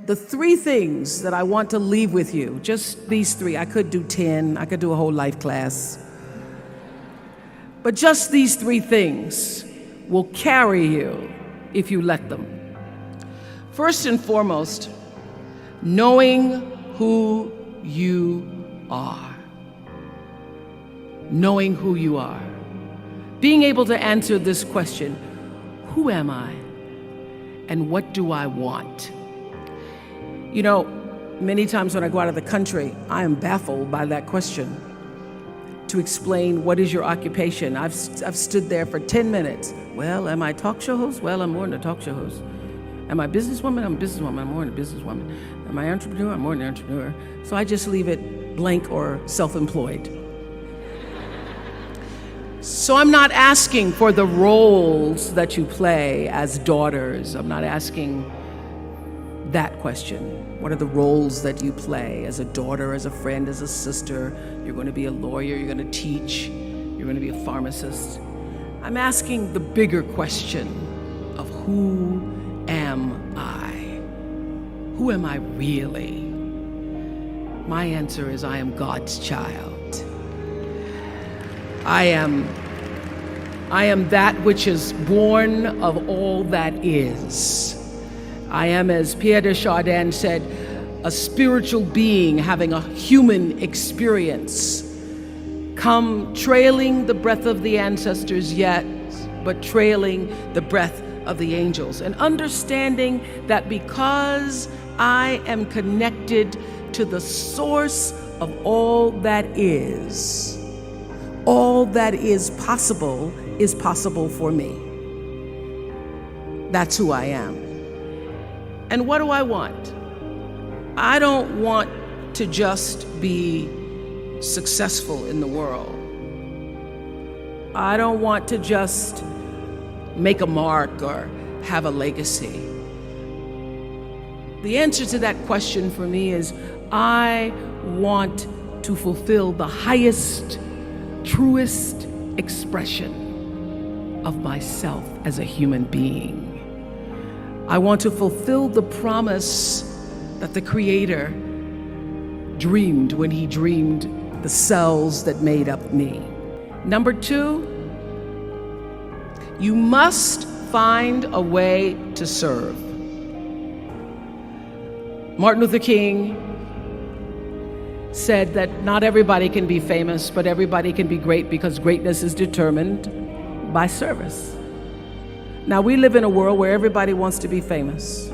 The three things that I want to leave with you, just these three. I could do 10, I could do a whole life class. But just these three things will carry you if you let them. First and foremost, knowing who you are. Knowing who you are. Being able to answer this question, who am I? And what do I want? You know, many times when I go out of the country, I am baffled by that question. To explain what is your occupation, I've stood there for 10 minutes. Well, am I a talk show host? Well, I'm more than a talk show host. Am I a businesswoman? I'm a businesswoman. I'm more than a businesswoman. Am I an entrepreneur? I'm more than an entrepreneur. So I just leave it blank or self-employed. So I'm not asking for the roles that you play as daughters. I'm not asking that question. What are the roles that you play as a daughter, as a friend, as a sister? You're going to be a lawyer, you're going to teach, you're going to be a pharmacist. I'm asking the bigger question of who am I? Who am I really? My answer is I am God's child. I am that which is born of all that is. I am, as Pierre de Chardin said, a spiritual being having a human experience, come trailing the breath of the ancestors yet, but trailing the breath of the angels. And understanding that because I am connected to the source of all that is possible for me. That's who I am. And what do I want? I don't want to just be successful in the world. I don't want to just make a mark or have a legacy. The answer to that question for me is I want to fulfill the highest, truest expression of myself as a human being. I want to fulfill the promise that the Creator dreamed when He dreamed the cells that made up me. Number two, you must find a way to serve. Martin Luther King said that not everybody can be famous, but everybody can be great because greatness is determined by service. Now, we live in a world where everybody wants to be famous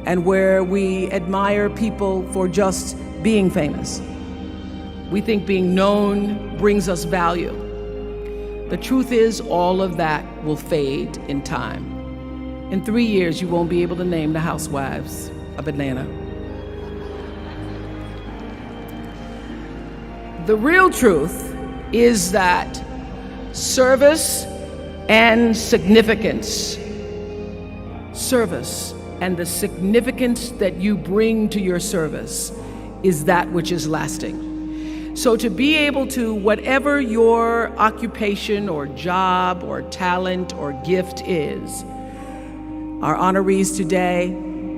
and where we admire people for just being famous. We think being known brings us value. The truth is, all of that will fade in time. In 3 years, you won't be able to name the housewives of Atlanta. The real truth is that service and significance, service and the significance that you bring to your service is that which is lasting. So to be able to, whatever your occupation or job or talent or gift is, our honorees today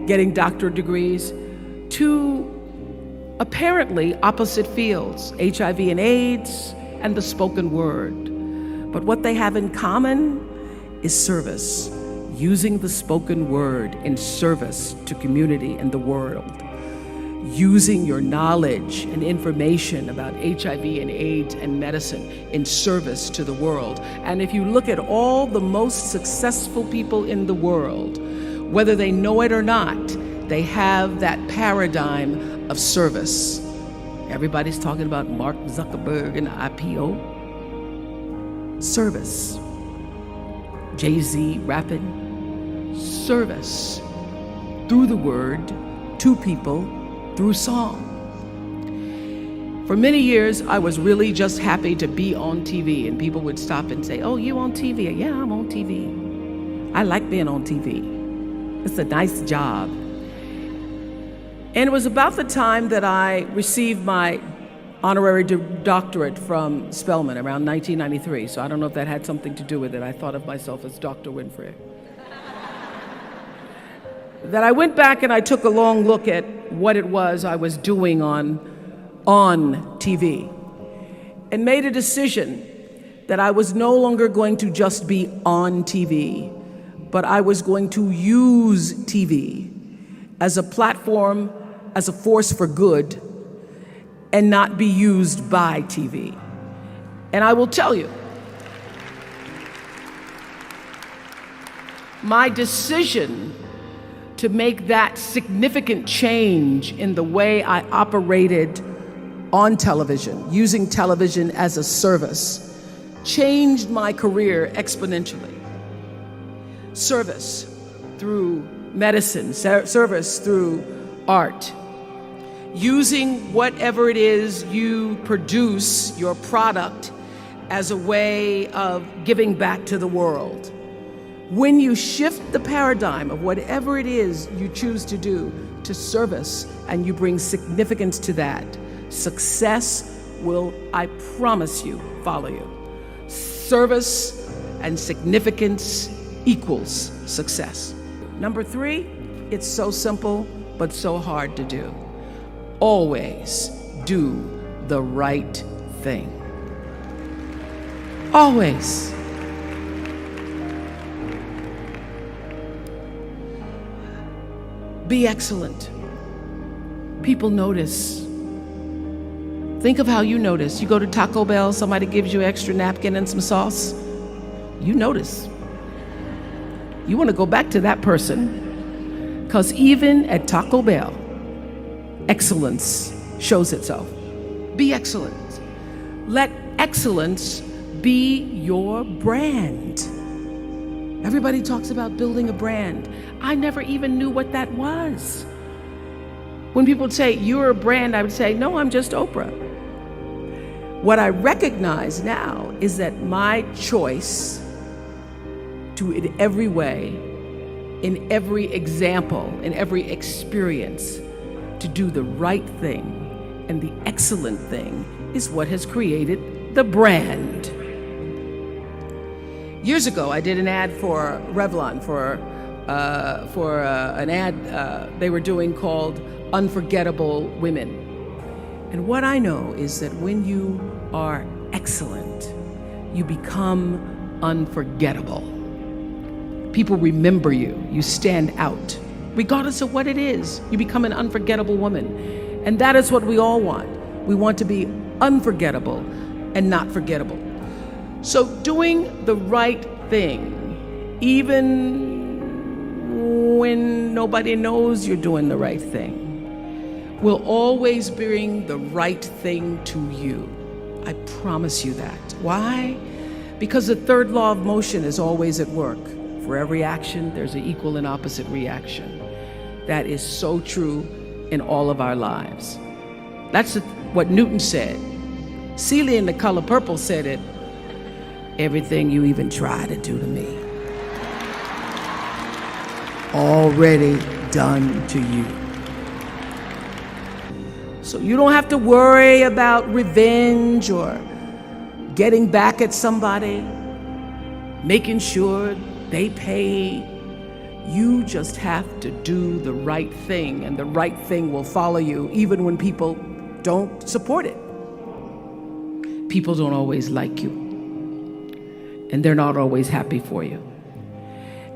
getting doctorate degrees, to apparently opposite fields, HIV and AIDS and the spoken word. But what they have in common is service, using the spoken word in service to community and the world, using your knowledge and information about HIV and AIDS and medicine in service to the world. And if you look at all the most successful people in the world, whether they know it or not, they have that paradigm of service. Everybody's talking about Mark Zuckerberg and IPO. Service. Jay-Z rapping. Service. Through the word, to people, through song. For many years, I was really just happy to be on TV, and people would stop and say, "Oh, you on TV?" "Yeah, I'm on TV. I like being on TV. It's a nice job." And it was about the time that I received my honorary doctorate from Spelman around 1993. So I don't know if that had something to do with it. I thought of myself as Dr. Winfrey. that I went back and I took a long look at what it was I was doing on TV and made a decision that I was no longer going to just be on TV, but I was going to use TV as a platform, as a force for good, and not be used by TV. And I will tell you, my decision to make that significant change in the way I operated on television, using television as a service, changed my career exponentially. Service through medicine, service through art, using whatever it is you produce, your product, as a way of giving back to the world. When you shift the paradigm of whatever it is you choose to do to service, and you bring significance to that, success will, I promise you, follow you. Service and significance equals success. Number 3, it's so simple, but so hard to do. Always do the right thing. Always. Be excellent. People notice. Think of how you notice. You go to Taco Bell, somebody gives you an extra napkin and some sauce. You notice. You want to go back to that person, because even at Taco Bell, excellence shows itself. Be excellent. Let excellence be your brand. Everybody talks about building a brand. I never even knew what that was. When people would say, you're a brand, I would say, no, I'm just Oprah. What I recognize now is that my choice to, in every way, in every example, in every experience, to do the right thing and the excellent thing is what has created the brand. Years ago, I did an ad for Revlon for an ad they were doing called Unforgettable Women. And what I know is that when you are excellent, you become unforgettable. People remember you. You stand out. Regardless of what it is, you become an unforgettable woman. And that is what we all want. We want to be unforgettable and not forgettable. So doing the right thing, even when nobody knows you're doing the right thing, will always bring the right thing to you. I promise you that. Why? Because the third law of motion is always at work. For every action, there's an equal and opposite reaction. That is so true in all of our lives. That's what Newton said. Celia in The Color Purple said it. Everything you even try to do to me, already done to you. So you don't have to worry about revenge or getting back at somebody, making sure they pay. You just have to do the right thing, and the right thing will follow you even when people don't support it. People don't always like you, and they're not always happy for you.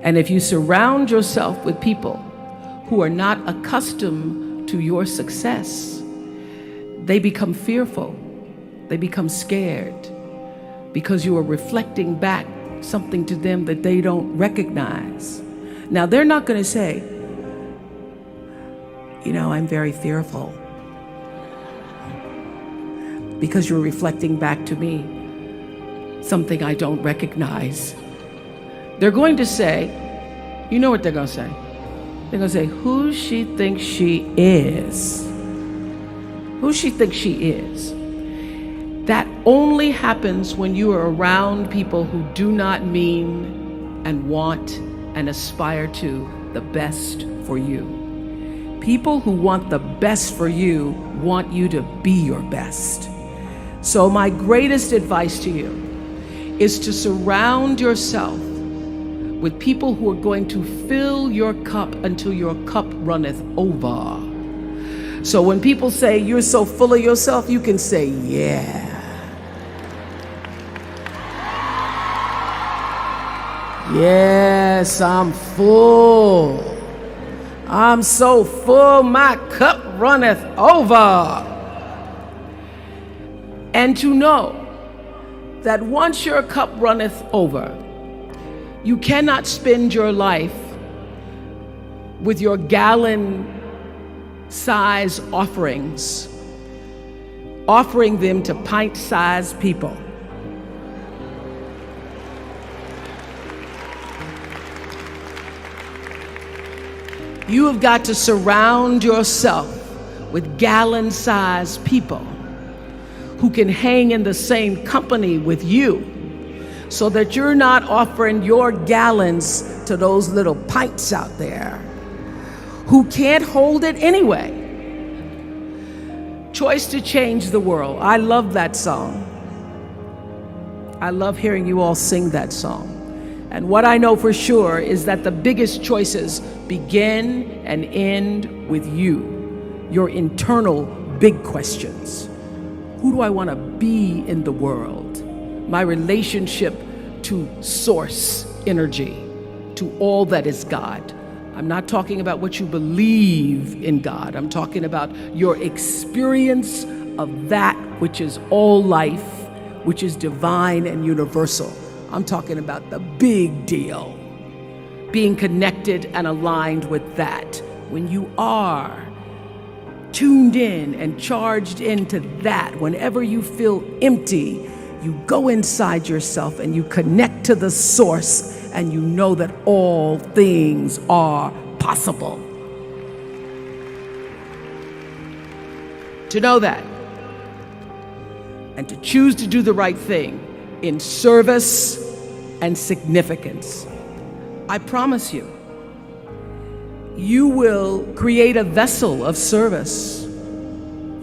And if you surround yourself with people who are not accustomed to your success, they become fearful, they become scared, because you are reflecting back something to them that they don't recognize. Now, they're not going to say, you know, I'm very fearful, because you're reflecting back to me something I don't recognize. They're going to say, you know what they're going to say? They're going to say, who she thinks she is. Who she thinks she is. That only happens when you are around people who do not mean and want and aspire to the best for you. People who want the best for you want you to be your best. So my greatest advice to you is to surround yourself with people who are going to fill your cup until your cup runneth over. So when people say you're so full of yourself, you can say, yeah. Yes, I'm full. I'm so full, my cup runneth over. And to know that once your cup runneth over, you cannot spend your life with your gallon-size offerings, offering them to pint-sized people. You have got to surround yourself with gallon-sized people who can hang in the same company with you, so that you're not offering your gallons to those little pints out there who can't hold it anyway. Choice to Change the World. I love that song. I love hearing you all sing that song. And what I know for sure is that the biggest choices begin and end with you, your internal big questions. Who do I want to be in the world? My relationship to source energy, to all that is God. I'm not talking about what you believe in God. I'm talking about your experience of that which is all life, which is divine and universal. I'm talking about the big deal. Being connected and aligned with that. When you are tuned in and charged into that, whenever you feel empty, you go inside yourself and you connect to the source, and you know that all things are possible. To know that, and to choose to do the right thing in service and significance, I promise you, you will create a vessel of service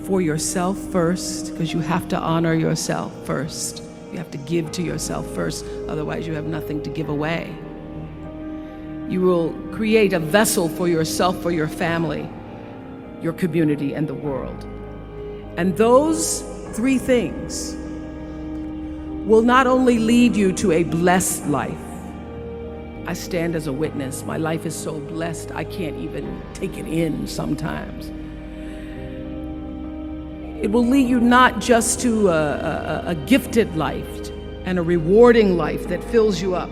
for yourself first, because you have to honor yourself first. You have to give to yourself first, otherwise you have nothing to give away. You will create a vessel for yourself, for your family, your community, and the world. And those three things will not only lead you to a blessed life. I stand as a witness. My life is so blessed, I can't even take it in sometimes. It will lead you not just to a gifted life and a rewarding life that fills you up,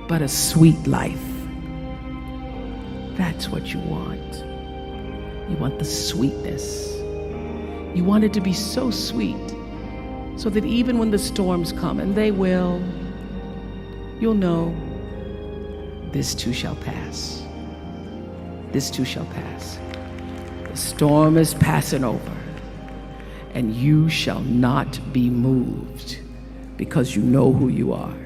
but a sweet life. That's what you want. You want the sweetness. You want it to be so sweet, so that even when the storms come, and they will, you'll know, this too shall pass. This too shall pass. The storm is passing over, and you shall not be moved, because you know who you are.